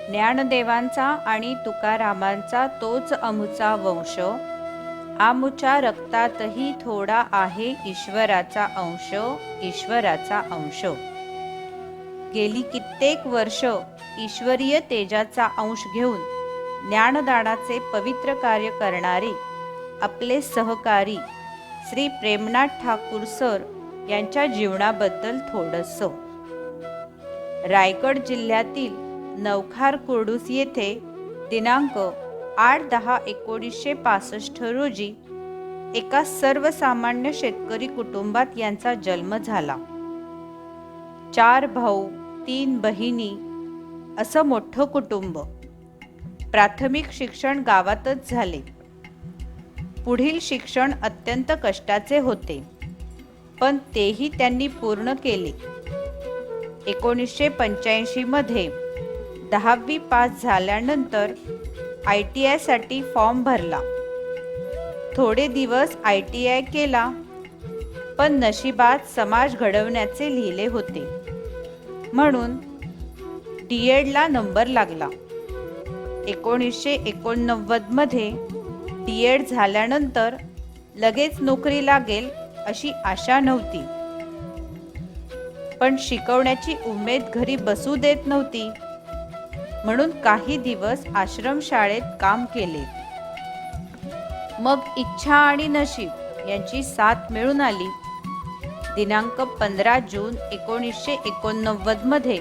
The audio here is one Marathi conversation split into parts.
ज्ञानदेवांचा आणि तुकारामांचा तोच अमुचा वंश, आमुच्या रक्तातही थोडा आहे ईश्वराचा अंश, ईश्वराचा अंश. गेली कित्येक वर्ष ईश्वरीय तेजाचा अंश घेऊन ज्ञानदानाचे पवित्र कार्य करणारे आपले सहकारी श्री प्रेमनाथ ठाकूर सर यांच्या जीवनाबद्दल थोडंसं. रायगड जिल्ह्यातील नवखार कुर्डूस येथे दिनांक 8/10/1965 रोजी एका सर्वसामान्य शेतकरी कुटुंबात यांचा जन्म झाला. 4 भाऊ 3 बहिणी असं मोठं कुटुंब. प्राथमिक शिक्षण गावातच झाले. पुढील शिक्षण अत्यंत कष्टाचे होते, पण तेही त्यांनी पूर्ण केले. 1985 मध्ये 10वी पास झाल्यानंतर ITI साठी फॉर्म भरला. थोडे दिवस ITI केला, पण नशिबात समाज घडवण्याचे लिहिले होते, म्हणून DED ला नंबर लागला. 1989 मध्ये DED झाल्यानंतर लगेच नोकरी लागेल अशी आशा नव्हती, पण शिकवण्याची उमेद घरी बसू देत नव्हती, म्हणून काही दिवस आश्रमशाळेत काम केले. मग इच्छा आणि नशीब यांची साथ मिळून आली. दिनांक 15 जून 1989 मध्ये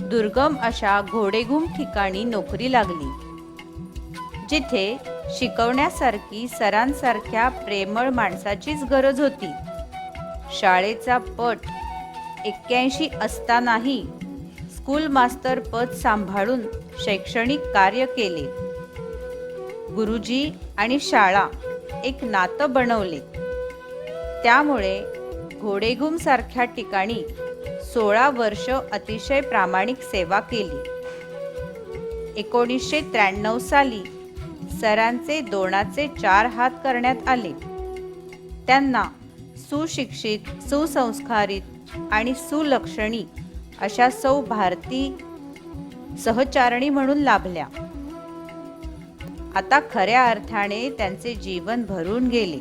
दुर्गम अशा घोडेघुम ठिकाणी नोकरी लागली, जिथे शिकवण्यासारखी सरांसारख्या प्रेमळ माणसाचीच गरज होती. शाळेचा पट 81 असतानाही स्कूल मास्तर पद सांभाळून शैक्षणिक कार्य केले. गुरुजी आणि शाळा एक नातं बनवले. त्यामुळे घोडेघुम सारख्या ठिकाणी 16 वर्ष अतिशय प्रामाणिक सेवा केली. 1993 साली सरांचे 2चे 4 हात करण्यात आले. त्यांना सुशिक्षित, सुसंस्कारित आणि सुलक्षणी अशा सौ भारती सहचारणी म्हणून लाभल्या. आता खऱ्या अर्थाने त्यांचे जीवन भरून गेले.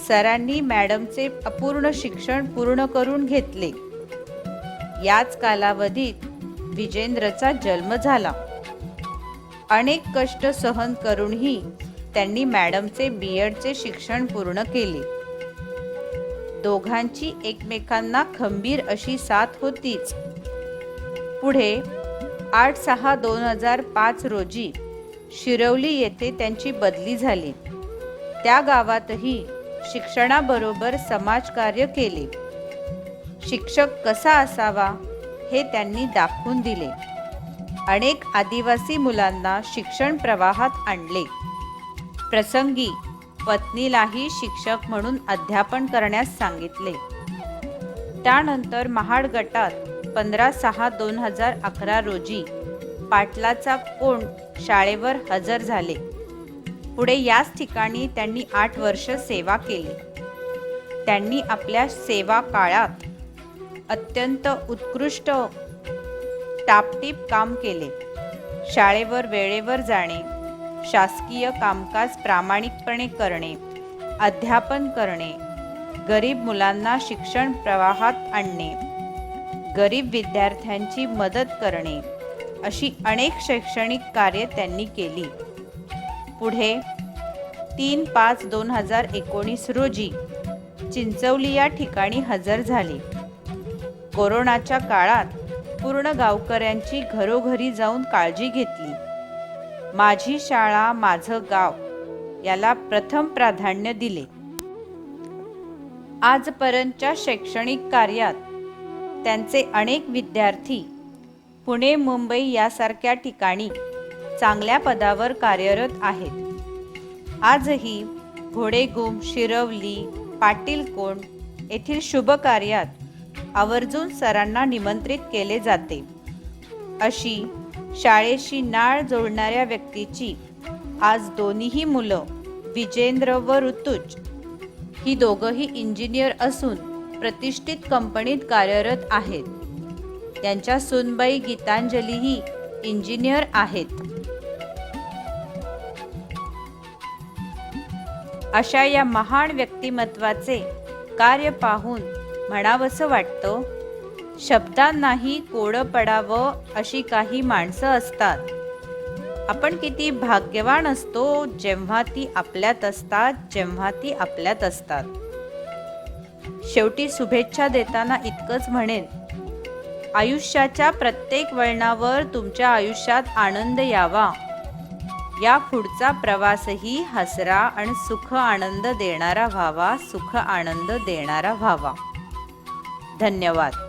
सरांनी मॅडमचे अपूर्ण शिक्षण पूर्ण करून घेतले. याच कालावधीत विजेंद्रचा जन्म झाला. अनेक कष्ट सहन करूनही त्यांनी मॅडमचे BEdचे शिक्षण पूर्ण केले. दोघांची एकमेकांना खंबीर अशी साथ होतीच. पुढे 8/6/2005 रोजी शिरवली येथे त्यांची बदली झाली. त्या गावातही शिक्षणाबरोबर समाजकार्य केले. शिक्षक कसा असावा हे त्यांनी दाखवून दिले. अनेक आदिवासी मुलांना शिक्षण प्रवाहात आणले. प्रसंगी पत्नीलाही शिक्षक म्हणून अध्यापन करण्यास सांगितले. त्यानंतर महाड गटात 15/6/2011 रोजी पाटलाचा कोंड शाळेवर हजर झाले. पुढे याच ठिकाणी त्यांनी 8 वर्ष सेवा केली. त्यांनी आपल्या सेवा काळात अत्यंत उत्कृष्ट टापटीप काम केले. शाळेवर वेळेवर जाणे, शासकीय कामकाज प्रामाणिकपणे करणे, अध्यापन करणे, गरीब मुलांना शिक्षण प्रवाहात आणणे, गरीब विद्यार्थ्यांची मदत करणे अशी अनेक शैक्षणिक कार्ये त्यांनी केली. पुढे 3/5/2019 रोजी चिंचवली या ठिकाणी हजर झाले. कोरोनाच्या काळात पूर्ण गावकऱ्यांची घरोघरी जाऊन काळजी घेतली. माझी शाळा माझं गाव याला प्रथम प्राधान्य दिले. आजपर्यंतच्या शैक्षणिक कार्यात त्यांचे अनेक विद्यार्थी पुणे, मुंबई यासारख्या ठिकाणी चांगल्या पदावर कार्यरत आहेत. आजही घोडेघुम, शिरवली, पाटीलकोंड येथील शुभ कार्यात आवर्जून सरांना निमंत्रित केले जाते. अशी शाळेशी नाळ जोडणाऱ्या व्यक्तीची आज दोन्हीही मुलं विजेंद्र व ऋतुज ही दोघंही इंजिनियर असून प्रतिष्ठित कंपनीत कार्यरत आहेत. यांच्या सूनबाई गीतांजलीही इंजिनियर आहेत. अशा या महान व्यक्तिमत्वाचे कार्य पाहून म्हणावंसं वाटतं, शब्दांनाही कोडं पडावं अशी काही माणसं असतात. आपण किती भाग्यवान असतो जेव्हा ती आपल्यात असतात. शेवटी शुभेच्छा देताना इतकंच म्हणेन, आयुष्याच्या प्रत्येक वळणावर तुमच्या आयुष्यात आनंद यावा. या पुढचा प्रवासही हसरा आणि सुख आनंद देणारा व्हावा. धन्यवाद.